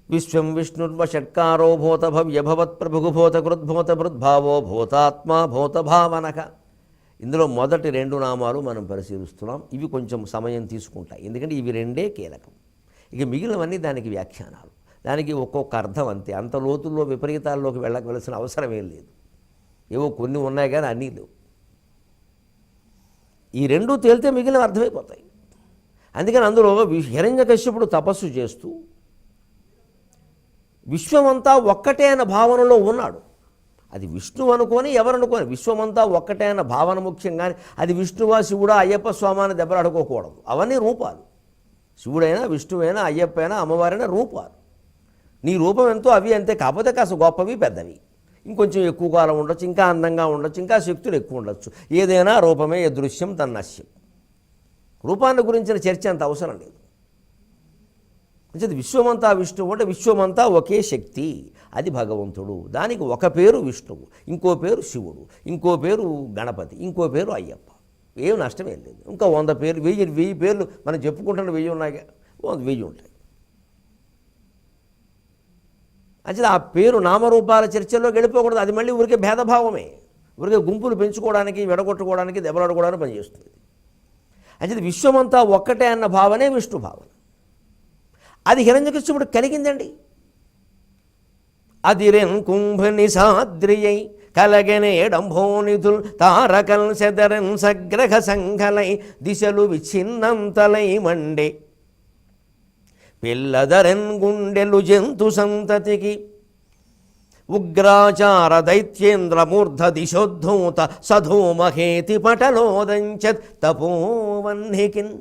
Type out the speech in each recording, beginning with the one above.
విశ్వం విష్ణుర్వషట్కారో భూత భవ్యభవత్ ప్రభుభూత కృద్భూత బృద్భావో భూతాత్మ భూత భావనక. ఇందులో మొదటి రెండు నామాలు మనం పరిశీలిస్తున్నాం. ఇవి కొంచెం సమయం తీసుకుంటాయి, ఎందుకంటే ఇవి రెండే కీలకం. ఇక మిగిలినవన్నీ దానికి వ్యాఖ్యానాలు, దానికి ఒక్కొక్క అర్థం అంతే. అంత లోతుల్లో విపరీతాల్లోకి వెళ్ళవలసిన అవసరం ఏం లేదు. ఏవో కొన్ని ఉన్నాయి కానీ అన్నీ లేవు. ఈ రెండూ తేలితే మిగిలిన అర్థమైపోతాయి. అందుకని అందులో హిరణ్యకశ్యపుడు తపస్సు చేస్తూ విశ్వమంతా ఒక్కటే అన్న భావనలో ఉన్నాడు. అది విష్ణువు అనుకొని ఎవరనుకోని, విశ్వమంతా ఒక్కటే అన్న భావన ముఖ్యంగానే అది విష్ణువా శివుడా అయ్యప్ప స్వామిని దెబ్బలాడుకోకూడదు. అవన్నీ రూపాలు. శివుడైనా విష్ణువైనా అయ్యప్ప అయినా అమ్మవారైనా రూపాలు. నీ రూపం ఎంతో అవి అంతే, కాకపోతే కాస్త గొప్పవి పెద్దవి, ఇంకొంచెం ఎక్కువ కాలం ఉండొచ్చు, ఇంకా అందంగా ఉండొచ్చు, ఇంకా శక్తులు ఎక్కువ ఉండొచ్చు. ఏదైనా రూపమే దృశ్యం తన్నశ్యం. రూపాన్ని గురించిన చర్చ అంత అవసరం లేదు. అంటే విశ్వమంతా విష్ణువు అంటే విశ్వమంతా ఒకే శక్తి, అది భగవంతుడు. దానికి ఒక పేరు విష్ణువు, ఇంకో పేరు శివుడు, ఇంకో పేరు గణపతి, ఇంకో పేరు అయ్యప్ప. ఏం నష్టమేం లేదు. ఇంకా 100 పేర్లు 1000 పేర్లు మనం చెప్పుకుంటున్న 1000 ఉన్నాయి, 1000 ఉంటాయి. అంటే ఆ పేరు నామరూపాల చర్చల్లో గడిపోకూడదు. అది మళ్ళీ ఊరికే భేదభావమే, ఊరికే గుంపులు పెంచుకోవడానికి విడగొట్టుకోవడానికి దెబ్బలాడుకోవడానికి పనిచేస్తుంది. అంటే విశ్వమంతా ఒక్కటే అన్న భావనే విష్ణు భావన. అది హిరణ్యకశ్యపుడు కలిగిందండి. అదిరెన్ కుంభని సాద్రియై కలగనేడంభోనిధుల్ తారకల్ సెదరన్ సగ్రహ సంఘలై దిశలు విచ్ఛిన్నంతలై మండే పిల్లదరెన్ గుండెలు జంతు సంతతికి ఉగ్రాచార దైత్యేంద్ర మూర్ధ దిశోద్ధూత సధూమహేతి పటలోదంచత్ తపోవహ్నికిన్.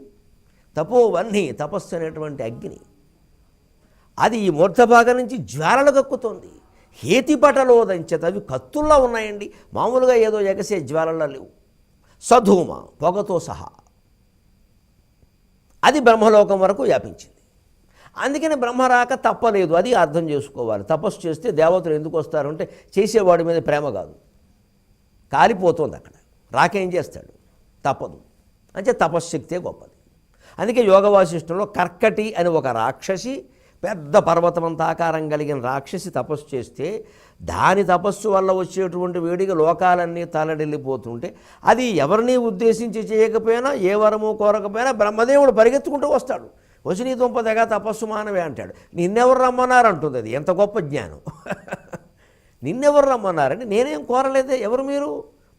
తపోవహ్ని తపస్సు అనేటువంటి అగ్ని, అది ఈ మూర్ధభాగం నుంచి జ్వాలలు కక్కుతోంది. హేతిపటలోదంచత్, అవి కత్తుల్లా ఉన్నాయండి, మామూలుగా ఏదో ఎగసే జ్వాలల్లో లేవు. సధూమ పొగతో సహా అది బ్రహ్మలోకం వరకు వ్యాపించింది. అందుకని బ్రహ్మరాక తప్పలేదు, అది అర్థం చేసుకోవాలి. తపస్సు చేస్తే దేవతలు ఎందుకు వస్తారంటే చేసేవాడి మీద ప్రేమ కాదు, కాలిపోతుంది అక్కడ. రాకేం చేస్తాడు, తప్పదు. అంటే తపశ్శక్తే గొప్పది. అందుకే యోగ వాసిష్ఠంలో కర్కటి అని ఒక రాక్షసి, పెద్ద పర్వతమంత ఆకారం కలిగిన రాక్షసి తపస్సు చేస్తే దాని తపస్సు వల్ల వచ్చేటువంటి వేడిగా లోకాలన్నీ తలడిల్లిపోతుంటే అది ఎవరిని ఉద్దేశించి చేయకపోయినా, ఏ వరము కోరకపోయినా బ్రహ్మదేవుడు పరిగెత్తుకుంటూ వస్తాడు. వచ్చి నీ దుంప తెగ తపస్సు మానవే అంటాడు. నిన్నెవరు రమ్మన్నారు అంటుంది. అది ఎంత గొప్ప జ్ఞానం. నిన్నెవరు రమ్మన్నారంటే నేనేం కోరలేదే, ఎవరు మీరు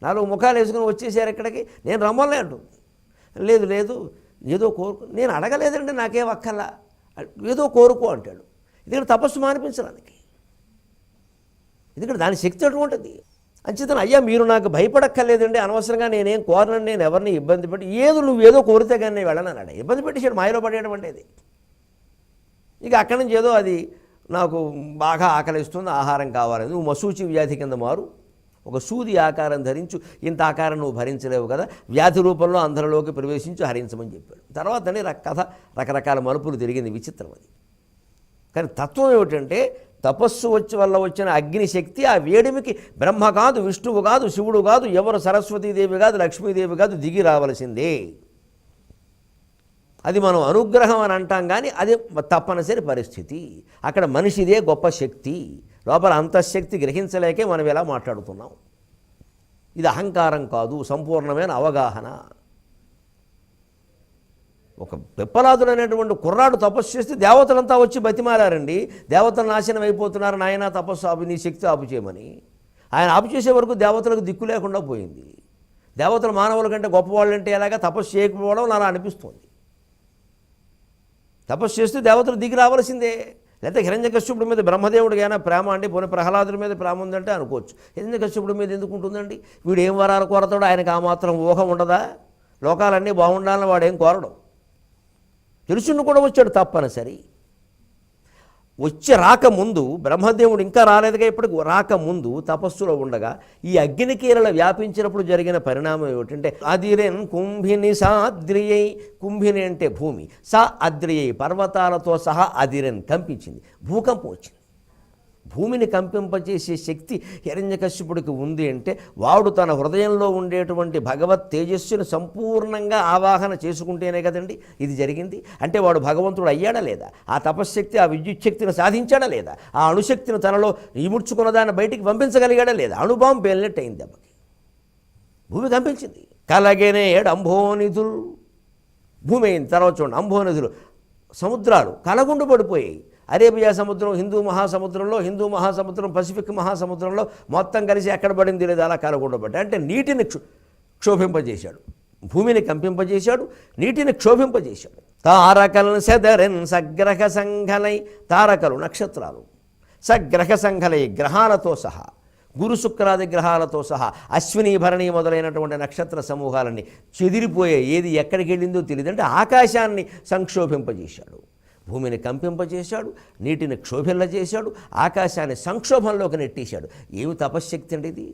4 ముఖాలు వేసుకుని వచ్చేసారు ఇక్కడికి, నేను రమ్మలే అంటుంది. లేదు లేదు ఏదో కోరుకు, నేను అడగలేదండి, నాకేం అక్కర్లా, ఏదో కోరుకో అంటాడు. ఎందుకంటే తపస్సు మానిపించడానికి, ఎందుకంటే దాని శక్తి అటువంటిది. అంచేతను అయ్యా మీరు నాకు భయపడక్కర్లేదండి, అనవసరంగా నేనేం కోరనండి, నేను ఎవరిని ఇబ్బంది పెట్టి, నువ్వేదో కోరితే కానీ నేను వెళ్ళనన్నాడు. ఇబ్బంది పెట్టేసాడు, మాయలో పడేయడం. ఇక అక్కడి నుంచి ఏదో అది నాకు బాగా ఆకలిస్తుంది, ఆహారం కావాలి, నువ్వు మశూచి వ్యాధి కింద మారు, ఒక సూది ఆకారం ధరించు, ఇంత ఆకారం నువ్వు భరించలేవు కదా, వ్యాధి రూపంలో అందరిలోకి ప్రవేశించు, హరించమని చెప్పాడు. తర్వాతనే కథ రకరకాల మలుపులు తిరిగింది, విచిత్రం అది. కానీ తత్వం ఏమిటంటే తపస్సు వల్ల వచ్చిన అగ్నిశక్తి, ఆ వేడిమికి బ్రహ్మ కాదు, విష్ణువు కాదు, శివుడు కాదు, ఎవరు సరస్వతీదేవి కాదు, లక్ష్మీదేవి కాదు, దిగి రావలసిందే. అది మనం అనుగ్రహం అని అంటాం, కానీ అది తప్పనిసరి పరిస్థితి. అక్కడ మనిషిదే గొప్ప శక్తి, లోపల అంతఃశక్తి గ్రహించలేకే మనం ఇలా మాట్లాడుతున్నాం. ఇది అహంకారం కాదు, సంపూర్ణమైన అవగాహన. ఒక పిప్పలాదుడు అనేటువంటి కుర్రాడు తపస్సు చేస్తే దేవతలంతా వచ్చి బతిమారారండి. దేవతలు నాశనం అయిపోతున్నారు, నాయన తపస్సు ఆపు, నీ శక్తి ఆపు చేయమని. ఆయన ఆపు చేసే వరకు దేవతలకు దిక్కు లేకుండా పోయింది. దేవతలు మానవుల కంటే గొప్పవాళ్ళంటే ఎలాగా, తపస్సు చేయకపోవడం అలా అనిపిస్తుంది. తపస్సు చేస్తే దేవతలు దిగి రావాల్సిందే. లేకపోతే హిరణ్యకశ్యపుడి మీద బ్రహ్మదేవుడికి అయినా ప్రేమ అండి, పోనీ ప్రహ్లాదుడి మీద ప్రేమ ఉందంటే అనుకోవచ్చు. హిరణ్యకశ్యపుడి మీద ఎందుకు ఉంటుందండి? వీడు ఏం వరాలు కోరతాడో ఆయనకు ఆ మాత్రం ఊహ ఉండదా? లోకాలన్నీ బాగుండాలని వాడేం కోరడం. తెలుసుండి కూడా వచ్చాడు తప్పనిసరి. వచ్చి రాకముందు బ్రహ్మదేవుడు ఇంకా రాలేదుగా, ఇప్పటికి రాకముందు తపస్సులో ఉండగా ఈ అగ్నికీరల వ్యాపించినప్పుడు జరిగిన పరిణామం ఏమిటంటే అదిరెన్ కుంభిని సాద్రియై, కుంభిని అంటే భూమి, సా అద్రియై పర్వతాలతో సహా అదిరెన్ కంపించింది, భూకంపం వచ్చింది. భూమిని కంపింపచేసే శక్తి హిరణ్యకశ్యపుడికి ఉంది అంటే వాడు తన హృదయంలో ఉండేటువంటి భగవత్ తేజస్సును సంపూర్ణంగా ఆవాహన చేసుకుంటేనే కదండి ఇది జరిగింది. అంటే వాడు భగవంతుడు అయ్యాడా లేదా, ఆ తపశ్శక్తి ఆ విద్యుత్ శక్తిని సాధించాడా లేదా, ఆ అణుశక్తిని తనలో ఇముడ్చుకున్న దాన్ని బయటికి పంపించగలిగాడా లేదా, అణుబాంబు పేలినట్టు అయింది దెబ్బకి. భూమి కంపించింది. కలగనే అంభోనిధులు, భూమి అయిన తర్వాత చూడండి అంభోనిధులు సముద్రాలు కలగుండు పడిపోయాయి. అరేబియా సముద్రం హిందూ మహాసముద్రం పసిఫిక్ మహాసముద్రంలో మొత్తం కలిసి ఎక్కడ పడింది లేదు అలా కలగుండబడ్డాయి. అంటే నీటిని క్షోభింపజేశాడు, భూమిని కంపింపజేశాడు, నీటిని క్షోభింపజేశాడు. తారకలను సెదరెన్ సగ్రహ సంఘలై, తారకలు నక్షత్రాలు, సగ్రహ సంఘలై గ్రహాలతో సహా, గురు శుక్రాది గ్రహాలతో సహా అశ్విని భరణి మొదలైనటువంటి నక్షత్ర సమూహాలన్నీ చెదిరిపోయాయి. ఏది ఎక్కడికి వెళ్ళిందో తెలియదు. అంటే ఆకాశాన్ని సంక్షోభింపజేశాడు, భూమిని కంపింపజేశాడు, నీటిని క్షోభిల్లజేశాడు, ఆకాశాన్ని సంక్షోభంలోకి నెట్టేశాడు. ఏమి తపశ్శక్తి అండి ఇది?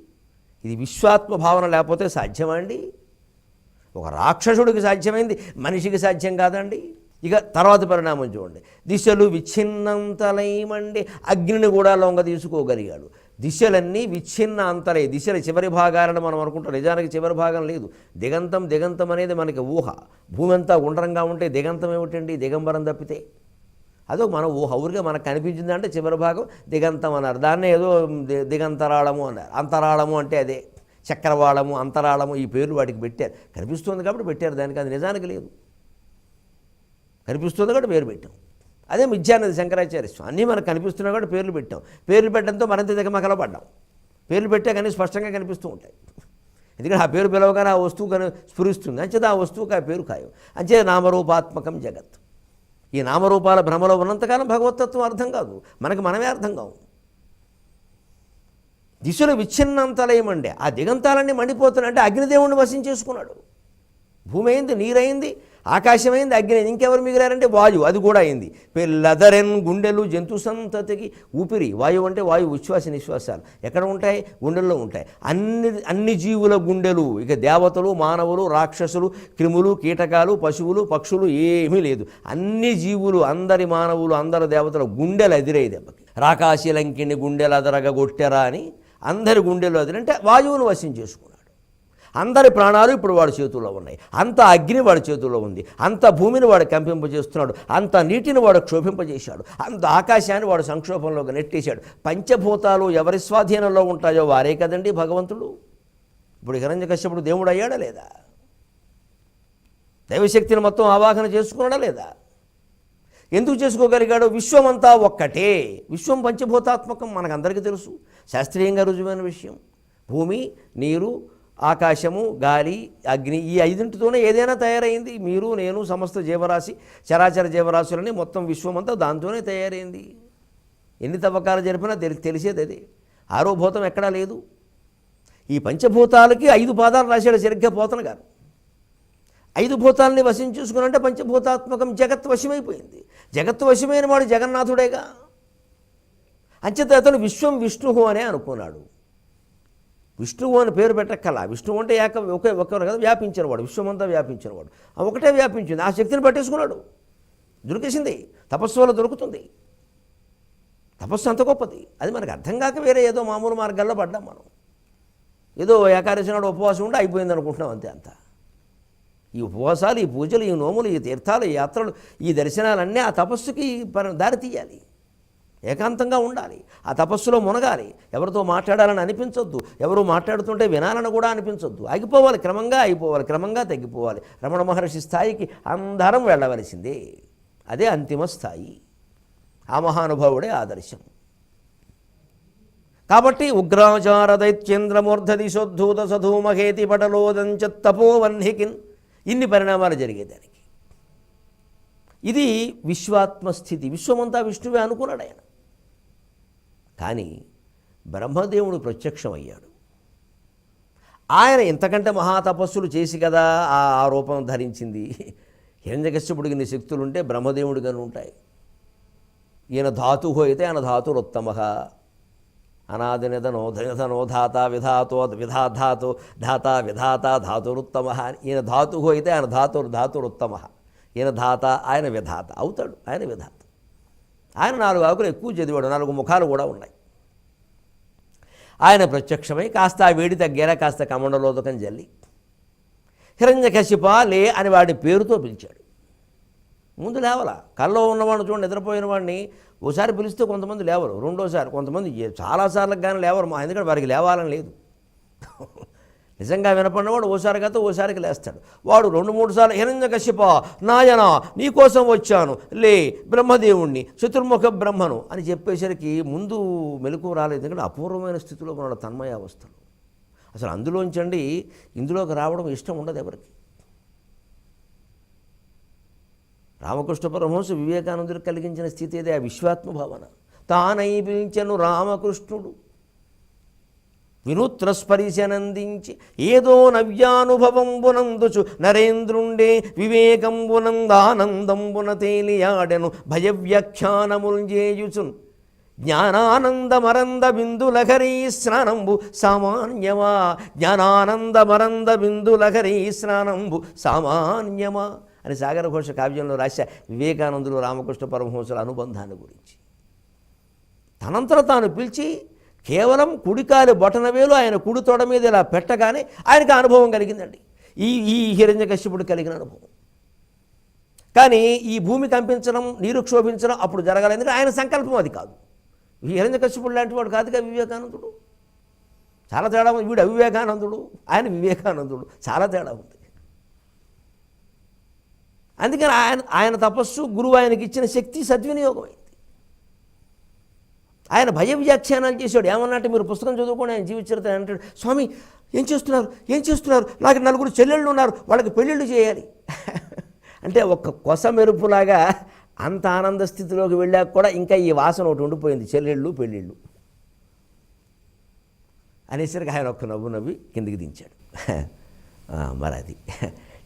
ఇది విశ్వాత్మ భావన లేకపోతే సాధ్యమా అండి? ఒక రాక్షసుడికి సాధ్యమైంది మనిషికి సాధ్యం కాదండి. ఇక తర్వాత పరిణామం చూడండి. దిశలు విచ్ఛిన్నంతలైమండి, అగ్నిని కూడా లొంగ తీసుకోగలిగాడు. దిశలన్నీ విచ్ఛిన్న అంతలై, దిశల చివరి భాగాలను మనం అనుకుంటాం, నిజానికి చివరి భాగం లేదు. దిగంతం అనేది మనకి ఊహ. భూమి అంతా గుండ్రంగా ఉంటే దిగంతం ఏమిటండి? దిగంబరం తప్పితే అదో మన ఊహ. ఊరిగా మనకు కనిపించింది అంటే చివరి భాగం దిగంతం అన్నారు. దాన్నే ఏదో దిగంతరాళము అన్నారు. అంతరాళము అంటే అదే, చక్రవాళము, అంతరాళము, ఈ పేర్లు వాటికి పెట్టారు. కనిపిస్తుంది కాబట్టి పెట్టారు, దానికి అది నిజానికి లేదు. కనిపిస్తుంది కాబట్టి పేరు పెట్టాం. అదే మిథ్యాన్నది శంకరాచార్య స్వామి. అన్నీ మనకు కనిపిస్తున్నాయి కాబట్టి పేర్లు పెట్టాం. పేర్లు పెట్టడంతో మరింత దిగమకల పడ్డాం. పేర్లు పెట్టే కానీ స్పష్టంగా కనిపిస్తూ ఉంటాయి. ఎందుకంటే ఆ పేరు పిలవగానే ఆ వస్తువు కానీ స్ఫురిస్తుంది. అంచేది ఆ వస్తువుకి ఆ పేరు ఖాయం. అంచే నామరూపాత్మకం జగత్. ఈ నామరూపాల భ్రమలో ఉన్నంతకాలం భగవతత్వం అర్థం కాదు, మనకి మనమే అర్థం కావు. దిశలు విచ్ఛిన్నంతలేమండే, ఆ దిగంతాలన్నీ మండిపోతున్నాయంటే అగ్నిదేవుణ్ణి వశించేసుకున్నాడు. భూమి అయింది, నీరైంది, ఆకాశమైంది, అగ్ని అయింది. ఇంకెవరు మిగిలారంటే వాయువు, అది కూడా అయింది. లదరెన్ గుండెలు జంతు సంతతికి ఊపిరి. వాయువు అంటే వాయువు, ఉచ్ఛ్వాస నిశ్వాసాలు ఎక్కడ ఉంటాయి? గుండెల్లో ఉంటాయి. అన్ని జీవుల గుండెలు, ఇక దేవతలు, మానవులు, రాక్షసులు, క్రిములు, కీటకాలు, పశువులు, పక్షులు ఏమీ లేదు. అన్ని జీవులు, అందరి మానవులు, అందరి దేవతల గుండెలు అదిరేయి దెబ్బకి. రాకాశిలంకిని గుండెలు అదరగొట్టెరా అని అందరి గుండెలు అదిరంటే వాయువును వశించేసుకున్నాడు. అందరి ప్రాణాలు ఇప్పుడు వాడి చేతుల్లో ఉన్నాయి. అంత అగ్ని వాడి చేతుల్లో ఉంది. అంత భూమిని వాడు కంపింపజేస్తున్నాడు. అంత నీటిని వాడు క్షోభింపజేశాడు. అంత ఆకాశాన్ని వాడు సంక్షోభంలోకి నెట్టేశాడు. పంచభూతాలు ఎవరి స్వాధీనంలో ఉంటాయో వారే కదండి భగవంతుడు. ఇప్పుడు హిరణ్యకశ్యపుడు దేవుడు అయ్యాడా లేదా? దైవశక్తిని మొత్తం ఆవాహన చేసుకున్నాడా లేదా? ఎందుకు చేసుకోగలిగాడు? విశ్వమంతా ఒక్కటే. విశ్వం పంచభూతాత్మకం మనకందరికీ తెలుసు, శాస్త్రీయంగా రుజువైన విషయం. భూమి, నీరు, ఆకాశము, గాలి, అగ్ని, ఈ ఐదింటితోనే ఏదైనా తయారైంది. మీరు, నేను, సమస్త జీవరాశి, చరాచర జీవరాశులని మొత్తం విశ్వమంతా దాంతోనే తయారైంది. ఎన్ని తవ్వకాలు జరిపినా తెలిసేది అదే. ఆరో భూతం ఎక్కడా లేదు. ఈ పంచభూతాలకి 5 పాదాలు రాశాడు సరిగ్గా పోతన గారు. 5 భూతాలని వశం చూసుకున్నంటే పంచభూతాత్మకం జగత్ వశమైపోయింది. జగత్ వశమైన వాడు జగన్నాథుడేగా. అంచేత అతను విశ్వం విష్ణువు అనే అనుకున్నాడు. విష్ణువు అని పేరు పెట్టక్కల. విష్ణువు అంటే ఒకరు కదా, వ్యాపించినవాడు, విశ్వమంతా వ్యాపించినవాడు. ఒకటే వ్యాపించింది, ఆ శక్తిని పట్టేసుకున్నాడు. దొరికేసింది, తపస్సు వల్ల దొరుకుతుంది. తపస్సు అంత గొప్పది. అది మనకు అర్థం కాక వేరే ఏదో మామూలు మార్గాల్లో పడ్డాం మనం. ఏదో ఏకాదశి నాడు ఉపవాసం ఉంటే అయిపోయింది అనుకుంటున్నాం, అంతే. అంత ఈ ఉపవాసాలు, ఈ పూజలు, ఈ నోములు, ఈ తీర్థాలు, ఈ యాత్రలు, ఈ దర్శనాలన్నీ ఆ తపస్సుకి దారి తీయాలి. ఏకాంతంగా ఉండాలి, ఆ తపస్సులో మునగాలి. ఎవరితో మాట్లాడాలని అనిపించొద్దు, ఎవరు మాట్లాడుతుంటే వినాలని కూడా అనిపించొద్దు. ఆగిపోవాలి, క్రమంగా అయిపోవాలి, క్రమంగా తగ్గిపోవాలి. రమణ మహర్షి స్థాయికి అందరం వెళ్ళవలసిందే. అదే అంతిమ స్థాయి. ఆ మహానుభావుడే ఆదర్శం. కాబట్టి ఉగ్రాచార దైత్యేంద్రమూర్ధ దిశోద్ధూత సధూమహేతి పటలోదంచ తపోవన్హికిన్, ఇన్ని పరిణామాలు జరిగేదానికి. ఇది విశ్వాత్మస్థితి. విశ్వమంతా విష్ణువే అనుకున్నాడు ఆయన. కానీ బ్రహ్మదేవుడు ప్రత్యక్షమయ్యాడు. ఆయన ఇంతకంటే మహాతపస్సులు చేసి కదా ఆ రూపం ధరించింది. హిరణ్యకశ్యపుడికి ఇన్ని శక్తులుంటే బ్రహ్మదేవుడిగానే ఉంటాయి. ఈయన ధాతు అయితే ఆయన ధాతురుత్తమ. అనాదినిధనో ధాత విధాతో విధాధాతో ధాత విధాత ధాతురుత్తమ. ఈయన ధాతు అయితే ఆయన ధాతురుత్తమ. ఈయన ధాత, ఆయన విధాత అవుతాడు. ఆయన విధాత. ఆయన 4 ఆకులు ఎక్కువ చదివాడు, 4 ముఖాలు కూడా ఉన్నాయి. ఆయన ప్రత్యక్షమై కాస్త ఆ వేడి తగ్గేలా కాస్త కమండలోదకం జల్లి హిరణ్యకశిప లే అని వాడి పేరుతో పిలిచాడు. ముందు లేవల, కల్లో ఉన్నవాడిని చూడండి, నిద్రపోయిన వాడిని ఓసారి పిలిస్తే కొంతమంది లేవరు, రెండోసారి కొంతమంది చాలాసార్లకు కానీ లేవరు, ఎందుకంటే వారికి లేవాలని లేదు. నిజంగా వినపడినవాడు ఓసారి కాదు ఓసారికి లేస్తాడు. వాడు 2-3 సార్లు హిరణ్యకశిప నాయన నీకోసం వచ్చాను లే, బ్రహ్మదేవుణ్ణి చతుర్ముఖ బ్రహ్మను అని చెప్పేసరికి ముందు మెలకువ రాలేదు. ఎందుకంటే అపూర్వమైన స్థితిలో ఉన్నాడు, తన్మయావస్థలో. అసలు అందులోంచండి ఇందులోకి రావడం ఇష్టం ఉండదు ఎవరికి. రామకృష్ణ పరమహంస వివేకానందుడికి కలిగించిన స్థితి ఏదే, ఆ విశ్వాత్మ భావన. తానై పిలిచెను రామకృష్ణుడు వినూత్న స్పరిశనందించి ఏదో నవ్యానుభవంబునందుచు నరేంద్రుండే వివేకంబునందానందంబున తేలియాడెను భయవ్యాఖ్యానముల్ చేయుచున్ జ్ఞానానందమరంద బిందులహరీ స్నానంబు సామాన్యమా, జ్ఞానానందమరంద బిందులహరీ స్నానంబు సామాన్యమా అని సాగర ఘోష కావ్యంలో రాశా వివేకానందులు రామకృష్ణ పరమహంసుల అనుబంధాన్ని గురించి. తనంతట తాను పిలిచి కేవలం కుడికాలి బొటనవేలు ఆయన కుడి తొడ మీద ఇలా పెట్టగానే ఆయనకి అనుభవం కలిగిందండి. ఈ హిరణ్యకశిపుడు కలిగిన అనుభవం. కానీ ఈ భూమి కంపించడం, నీరు క్షోభించడం అప్పుడు జరగాలి, ఎందుకంటే ఆయన సంకల్పం అది కాదు. ఈ హిరణ్యకశిపుడు లాంటి వాడు కాదుగా వివేకానందుడు. చాలా తేడా ఉంది. వీడు అవివేకానందుడు, ఆయన వివేకానందుడు, చాలా తేడా ఉంది. అందుకని ఆయన తపస్సు గురువు ఆయనకి ఇచ్చిన శక్తి సద్వినియోగమైంది. ఆయన భయ వ్యాఖ్యానాలు చేశాడు. ఏమన్నట్టు మీరు పుస్తకం చదువుకొని ఆయన జీవిత చరిత్ర అంటాడు, స్వామి ఏం చేస్తున్నారు, నాకు 4 చెల్లెళ్ళు ఉన్నారు, వాళ్ళకి పెళ్ళిళ్ళు చేయాలి అంటే ఒక్క కొస మెరుపులాగా అంత ఆనంద స్థితిలోకి వెళ్ళాక కూడా ఇంకా ఈ వాసన ఒకటి ఉండిపోయింది, చెల్లెళ్ళు పెళ్ళిళ్ళు అనేసరికి ఆయన ఒక్క నవ్వు నవ్వి కిందికి దించాడు. మరి అది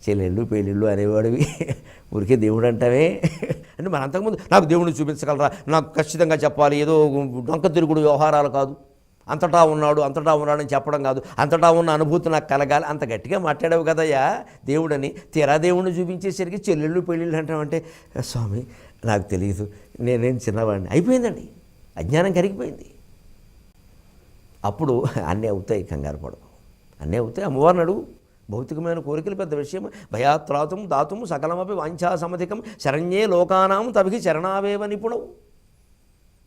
చెల్లెళ్ళు పెళ్ళిళ్ళు అనేవాడివి ఊరికే దేవుడు అంటావే అంటే మన అంతకుముందు నాకు దేవుడిని చూపించగలరా, నాకు ఖచ్చితంగా చెప్పాలి, ఏదో డొంక తిరుగుడు వ్యవహారాలు కాదు, అంతటా ఉన్నాడని చెప్పడం కాదు, అంతటా ఉన్న అనుభూతి నాకు కలగాలి, అంత గట్టిగా మాట్లాడావు కదయ్యా దేవుడని. తీరా దేవుడిని చూపించేసరికి చెల్లెళ్ళు పెళ్ళిళ్ళు అంటామంటే స్వామి నాకు తెలియదు, నేనేం చిన్నవాడిని. అయిపోయిందండి, అజ్ఞానం కరిగిపోయింది. అప్పుడు అన్నీ అవుతాయి, కంగారు పడకు, అన్నీ అవుతాయి. అమ్మవారిని అడుగు. భౌతికమైన కోరికలు పెద్ద విషయం. భయాత్రాతుం దాతుం సకలమపి వాంఛా సమధికం శరణ్యే లోకానాం తవికి చరణావేవ నిపుణవు.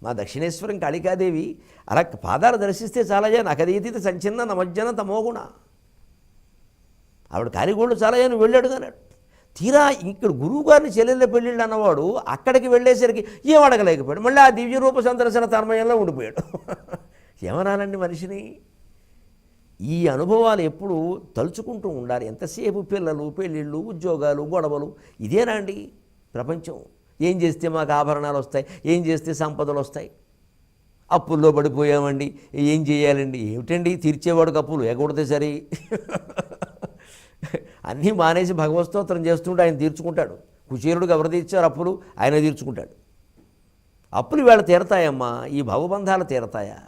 మా దక్షిణేశ్వరం కాళికాదేవి అలా పాదాలు దర్శిస్తే చాలయ్యా, నకదీతి సంచిన్న నమజ్జన తమోగుణ. ఆవిడ కారిగోళ్ళు చాలయ్యా, నువ్వు వెళ్ళాడు అన్నాడు. తీరా ఇక్కడ గురువుగారిని చెల్లెళ్ళ పెళ్ళిళ్ళు అన్నవాడు అక్కడికి వెళ్ళేసరికి ఏం అడగలేకపోయాడు. మళ్ళీ ఆ దివ్యరూప సందర్శన తన్మయంలో ఉండిపోయాడు. ఏమనాలండి మనిషిని? ఈ అనుభవాలు ఎప్పుడు తలుచుకుంటూ ఉండాలి. ఎంతసేపు పిల్లలు, పెళ్ళిళ్ళు, ఉద్యోగాలు, గొడవలు, ఇదేనా అండి ప్రపంచం? ఏం చేస్తే మాకు ఆభరణాలు వస్తాయి, ఏం చేస్తే సంపదలు వస్తాయి, అప్పుల్లో పడిపోయామండి, ఏం చేయాలండి? ఏమిటండి తీర్చేవాడికి అప్పులు ఎగొడితే సరి. అన్నీ మానేసి భగవత్స్తోత్రం చేస్తుంటే ఆయన తీర్చుకుంటాడు. కుచేరుడికి ఎవరు తీర్చారు అప్పులు? ఆయన తీర్చుకుంటాడు. అప్పులు ఇవాళ తీరతాయమ్మా, ఈ భవబంధాలు తీరతాయా?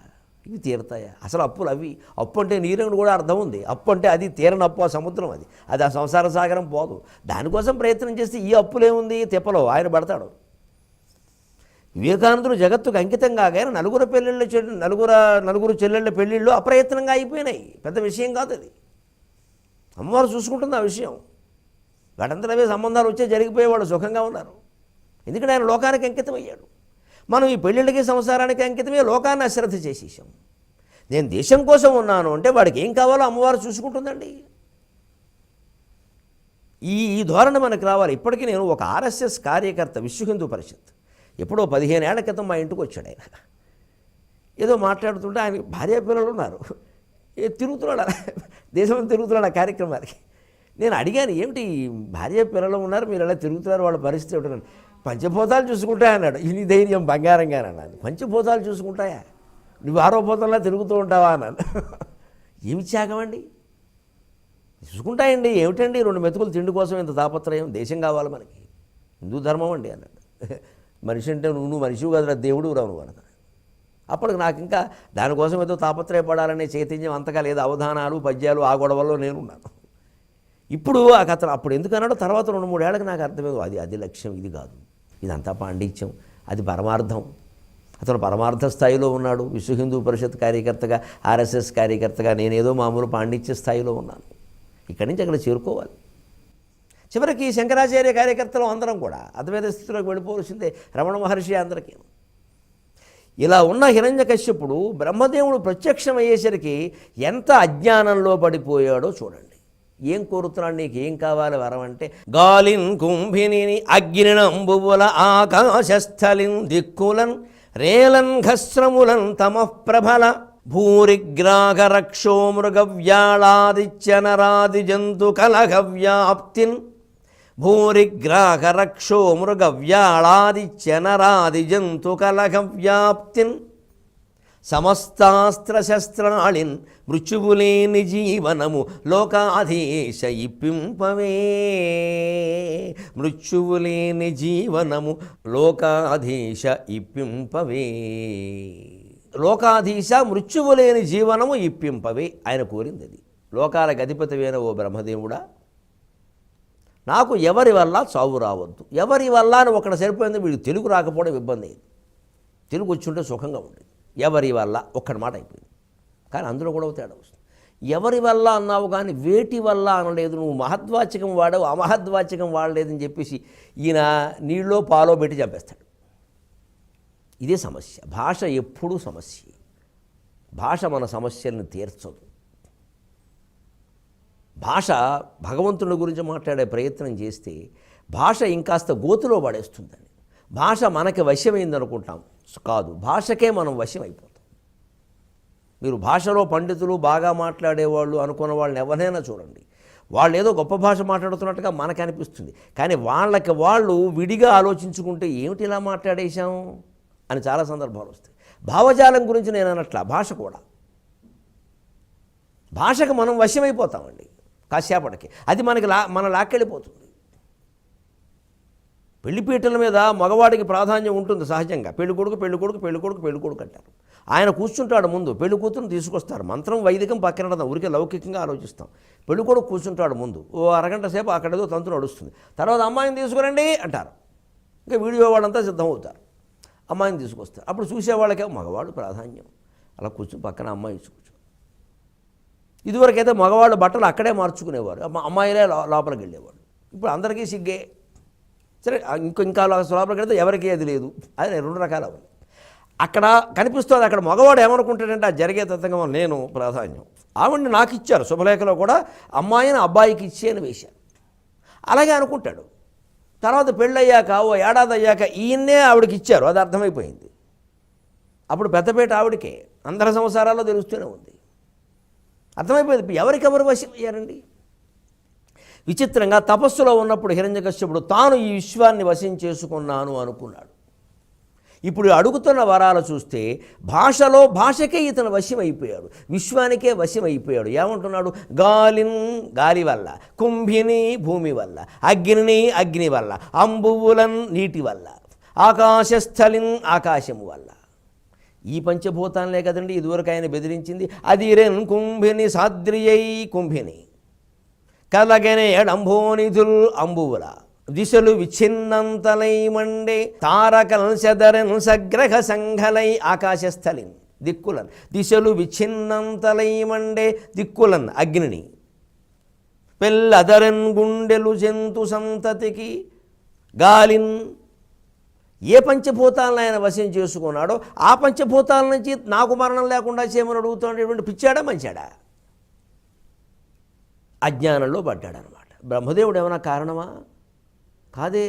ఇవి తీరతాయా? అసలు అప్పులు అవి. అప్పు అంటే నీరుని కూడా అర్థం ఉంది. అప్పు అంటే అది తీరని అప్పు, ఆ సముద్రం, అది ఆ సంసార సాగరం పోదు. దానికోసం ప్రయత్నం చేస్తే ఈ అప్పులేముంది, తిప్పలో ఆయన పడతాడు. వివేకానందుడు జగత్తుకు అంకితం కాగానే నలుగురు చెల్లెళ్ళ పెళ్ళిళ్ళు అప్రయత్నంగా అయిపోయినాయి. పెద్ద విషయం కాదు అది. అమ్మవారు చూసుకుంటుంది ఆ విషయం. వాటంతటవే సంబంధాలు వచ్చే జరిగిపోయేవాళ్ళు సుఖంగా ఉన్నారు. ఎందుకంటే ఆయన లోకానికి అంకితం అయ్యాడు. మనం ఈ పెళ్ళిళ్ళకి సంసారానికి అంకితమే లోకాన్ని అశ్రద్ధ చేసేసాం. నేను దేశం కోసం ఉన్నాను అంటే వాడికి ఏం కావాలో అమ్మవారు చూసుకుంటుందండి. ఈ ధోరణి మనకు రావాలి. ఇప్పటికీ నేను ఒక ఆర్ఎస్ఎస్ కార్యకర్త, విశ్వ హిందూ పరిషత్, ఎప్పుడో 15 ఏళ్ల క్రితం మా ఇంటికి వచ్చాడు. ఆయన ఏదో మాట్లాడుతుంటే ఆయన భార్య పిల్లలు ఉన్నారు, తిరుగుతున్నాడు, దేశం తిరుగుతున్నాడు ఆ కార్యక్రమానికి. నేను అడిగాను, ఏమిటి భార్య పిల్లలు ఉన్నారు, మీరు ఎలా తిరుగుతున్నారు, వాళ్ళ పరిస్థితి ఏమిటన్నాను. పంచభూతాలు చూసుకుంటాయా అన్నాడు. ఇది ధైర్యం బంగారంగానే అన్నాను. పంచభూతాలు చూసుకుంటాయా, నువ్వు ఆరోభూతంలా తిరుగుతూ ఉంటావా అన్నాను. ఏమి త్యాగమండి, చూసుకుంటాయండి. ఏమిటండి 2 మెతుకులు తిండి కోసం ఇంత తాపత్రయం, దేశం కావాలి మనకి, హిందూ ధర్మం అండి అన్నాడు. మనిషి అంటే నువ్వు మనిషివి కాదురా, దేవుడు రావు నువ్వు అన్నాడు. అప్పటికి నాకు ఇంకా దానికోసం ఏదో తాపత్రయపడాలనే చైతన్యం అంతగా లేదు. అవధానాలు, పద్యాలు, ఆ గొడవల్లో నేనున్నాను. ఇప్పుడు ఆ కథ అప్పుడు ఎందుకన్నాడో తర్వాత 2-3 ఏళ్ళకి నాకు అర్థమేదో అది లక్ష్యం, ఇది కాదు, ఇదంతా పాండిత్యం, అది పరమార్థం. అతను పరమార్థ స్థాయిలో ఉన్నాడు. విశ్వ హిందూ పరిషత్ కార్యకర్తగా, ఆర్ఎస్ఎస్ కార్యకర్తగా నేనేదో మామూలు పాండిత్య స్థాయిలో ఉన్నాను. ఇక్కడి నుంచి అక్కడ చేరుకోవాలి. చివరికి శంకరాచార్య కార్యకర్తలు అందరం కూడా అద్వైత స్థితిలోకి వెళ్ళిపోవలసిందే, రమణ మహర్షి అందరికీ. ఇలా ఉన్న హిరణ్యకశ్యపుడు బ్రహ్మదేవుడు ప్రత్యక్షమయ్యేసరికి ఎంత అజ్ఞానంలో పడిపోయాడో చూడండి. ఏం కోరుతున్నాడు, నీకు ఏం కావాలి వరం అంటే, గాలిన్ కుంభిని అగ్నినంబువుల ఆకాశస్థలిన్ దిక్కులన్ రేలన్ ఘస్రములన్ తమఃప్రభల భూరిగ్రాగరక్షో మృగవ్యాళాదిత్యనరాది జంతు కలహవ్యాప్తిన్ భూరిగ్రాగరక్షో మృగవ్యాళాదిత్యనరాది జంతు కలహవ్యాప్తిన్ సమస్తాస్త్రశస్త్రాళిన్ మృత్యువులేని జీవనము లోకాధీశ ఇప్పింపవే. మృత్యువులేని జీవనము లోకాధీశ ఇప్పింపవే. లోకాధీశ మృత్యువులేని జీవనము ఇప్పింపవే ఆయన కోరింది అది. లోకాలకు అధిపతివైన ఓ బ్రహ్మదేవుడా, నాకు ఎవరి వల్ల చావు రావద్దు. ఎవరి వల్ల అని ఒకటి సరిపోయింది. వీడికి తెలుగు రాకపోవడం ఇబ్బంది అయింది, తెలుగు వచ్చి ఉంటే సుఖంగా ఉండేది. ఎవరి వల్ల ఒక్కడి మాట అయిపోయింది. కానీ అందులో కూడా తేడా వస్తుంది. ఎవరి వల్ల అన్నావు కానీ వేటి వల్ల అనలేదు. నువ్వు మహద్వాచకం వాడవు, అమహద్వాచకం వాడలేదని చెప్పేసి ఈయన నీళ్ళో పాలో పెట్టి చంపేస్తాడు. ఇదే సమస్య. భాష ఎప్పుడూ సమస్య. భాష మన సమస్యలను తీర్చదు. భాష భగవంతుని గురించి మాట్లాడే ప్రయత్నం చేస్తే భాష ఇంకాస్త గోతులో పడేస్తుందని. భాష మనకి వశ్యమైందనుకుంటాం, కాదు, భాషకే మనం వశ్యం అయిపోతాం. మీరు భాషలో పండితులు, బాగా మాట్లాడేవాళ్ళు అనుకున్న వాళ్ళని ఎవరైనా చూడండి, వాళ్ళు ఏదో గొప్ప భాష మాట్లాడుతున్నట్టుగా మనకు అనిపిస్తుంది. కానీ వాళ్ళకి వాళ్ళు విడిగా ఆలోచించుకుంటే ఏమిటి ఇలా మాట్లాడేశాం అని చాలా సందర్భాలు వస్తాయి. భావజాలం గురించి నేను అనట్లా, భాష కూడా. భాషకు మనం వశ్యమైపోతామండి కాసేపటికి. అది మన లాక్కెళ్ళిపోతుంది. పెళ్లిపీటల మీద మగవాడికి ప్రాధాన్యం ఉంటుంది సహజంగా. పెళ్ళికొడుకు పెళ్ళికొడుకు పెళ్ళికొడుకు పెళ్ళికొడుకు అంటారు. ఆయన కూర్చుంటాడు ముందు, పెళ్లి కూతురుని తీసుకొస్తారు. మంత్రం వైదికం పక్కన ఊరికే లౌకికంగా ఆలోచిస్తాం. పెళ్ళికొడుకు కూర్చుంటాడు ముందు, ఓ అరగంట సేపు అక్కడేదో తంతు నడుస్తుంది. తర్వాత అమ్మాయిని తీసుకురండి అంటారు. ఇంకా వీడియో వాళ్ళంతా సిద్ధమవుతారు, అమ్మాయిని తీసుకొస్తారు. అప్పుడు చూసేవాళ్ళకే మగవాడు ప్రాధాన్యం. అలా కూర్చుని పక్కన అమ్మాయి కూర్చో. ఇదివరకైతే మగవాళ్ళు బట్టలు అక్కడే మార్చుకునేవారు, అమ్మాయిలే లోపలికి వెళ్ళేవాడు. ఇప్పుడు అందరికీ సిగ్గే. సరే, ఇంకా లోపలికి వెళ్తే ఎవరికి అది లేదు. అది రెండు రకాల అక్కడ కనిపిస్తుంది. అక్కడ మగవాడు ఏమనుకుంటాడంటే, ఆ జరిగే తత్వంగా నేను ప్రాధాన్యం. ఆవిడ్ని నాకు ఇచ్చారు, శుభలేఖలో కూడా అమ్మాయిని అబ్బాయికి ఇచ్చి అని వేశారు. అలాగే అనుకుంటాడు. తర్వాత పెళ్ళయ్యాక ఓ ఏడాది అయ్యాక ఈయన్నే ఆవిడకి ఇచ్చారు, అది అర్థమైపోయింది. అప్పుడు పెద్దపేట ఆవిడకే, అందరి సంసారాల్లో తెలుస్తూనే ఉంది, అర్థమైపోయింది. ఎవరికెవరు వశం అయ్యారండి. విచిత్రంగా తపస్సులో ఉన్నప్పుడు హిరణ్యకశ్యపుడు తాను ఈ విశ్వాన్ని వశం చేసుకున్నాను అనుకున్నాడు. ఇప్పుడు అడుగుతున్న వరాలు చూస్తే భాషకే ఇతను వశం అయిపోయాడు, విశ్వానికే వశం అయిపోయాడు. ఏమంటున్నాడు? గాలి వల్ల, కుంభిని భూమి వల్ల, అగ్ని వల్ల, అంబువులన్ నీటి వల్ల, ఆకాశస్థలిన్ ఆకాశము వల్ల. ఈ పంచభూతాలనే కదండి ఇదివరకు ఆయన బెదిరించింది. అదిరెన్ కుంభిని సాద్రియై కుంభిని కలగనే ఎడంభోనిధుల్ అంబువుల దిశలు విచ్ఛిన్నంతలై మండే తారకల్ సెదరన్ సగ్రహ సంఘలై ఆకాశస్థలిన్ దిక్కులన్ దిశలు విచ్ఛిన్నంతలై మండే దిక్కులన్ అగ్నిని పెల్లదరన్ గుండెలు జంతు సంతతికి గాలిన్. ఏ పంచభూతాలను ఆయన వశం చేసుకున్నాడో ఆ పంచభూతాల నుంచి నాకు మరణం లేకుండా చేయమని అడుగుతున్నటువంటి పిచ్చాడా మంచాడా? అజ్ఞానంలో పడ్డాడనమాట. బ్రహ్మదేవుడు ఏమైనా కారణమా? కాదే.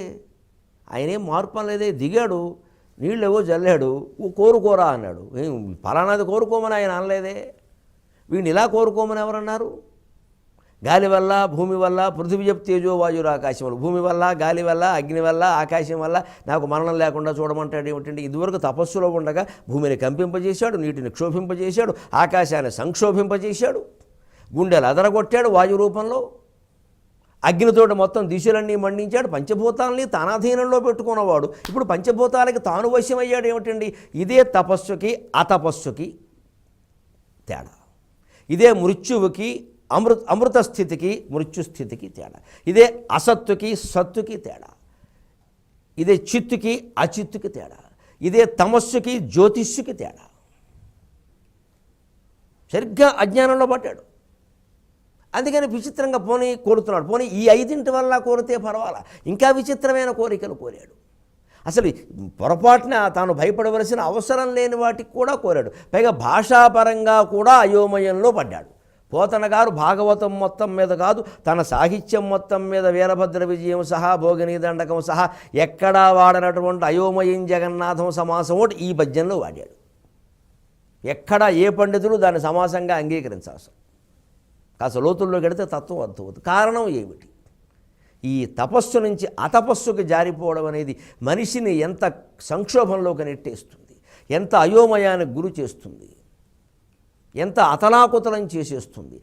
ఆయనేం మార్పు లేదే. దిగాడు, నీళ్ళేవో జల్లాడు, కోరుకోరా అన్నాడు. ఫలానాది కోరుకోమని ఆయన అనలేదే. వీడిని ఇలా కోరుకోమని ఎవరన్నారు? గాలి వల్ల, భూమి వల్ల, పృథివీ తేజో వాయురు ఆకాశములు, భూమి వల్ల, గాలి వల్ల, అగ్ని వల్ల, ఆకాశం వల్ల నాకు మరణం లేకుండా చూడమంటాడు. ఏమిటంటే ఇదివరకు తపస్సులో ఉండగా భూమిని కంపింపజేశాడు, నీటిని క్షోభింపజేశాడు, ఆకాశాన్ని సంక్షోభింపజేశాడు, గుండెలు అదరగొట్టాడు వాయు రూపంలో, అగ్నితోటి మొత్తం దిశలన్నీ మండించాడు, పంచభూతాలని తనాధీనంలో పెట్టుకున్నవాడు ఇప్పుడు పంచభూతాలకి తాను వశ్యమయ్యాడు. ఏమిటండి? ఇదే తపస్సుకి అతపస్సుకి తేడా. ఇదే మృత్యువుకి అమృత స్థితికి మృత్యుస్థితికి తేడా. ఇదే అసత్తుకి సత్తుకి తేడా. ఇదే చిత్తుకి అచిత్తుకి తేడా. ఇదే తమస్సుకి జ్యోతిష్యుకి తేడా. సరిగ్గా అజ్ఞానంలో పడ్డాడు. అందుకని విచిత్రంగా పోనీ కోరుతున్నాడు. పోనీ ఈ 5 వల్ల కోరితే పర్వాలా, ఇంకా విచిత్రమైన కోరికలు కోరాడు. అసలు పొరపాటున తాను భయపడవలసిన అవసరం లేని వాటికి కూడా కోరాడు. పైగా భాషాపరంగా కూడా అయోమయంలో పడ్డాడు. పోతన గారు భాగవతం మొత్తం మీద కాదు, తన సాహిత్యం మొత్తం మీద వీరభద్ర విజయం సహా భోగిని దండకం సహా ఎక్కడా వాడనటువంటి అయోమయం జగన్నాథం సమాసం ఒకటి ఈ పద్యంలో వాడాడు. ఎక్కడా ఏ పండితుడు దాన్ని సమాసంగా అంగీకరించాల్సి. కాస్త లోతుల్లో గడితే తత్వం అర్థమవుతుంది. కారణం ఏమిటి? ఈ తపస్సు నుంచి అతపస్సుకి జారిపోవడం అనేది మనిషిని ఎంత సంక్షోభంలోకి నెట్టేస్తుంది, ఎంత అయోమయానికి గురి చేస్తుంది, ఎంత అతలాకుతలం చేసేస్తుంది.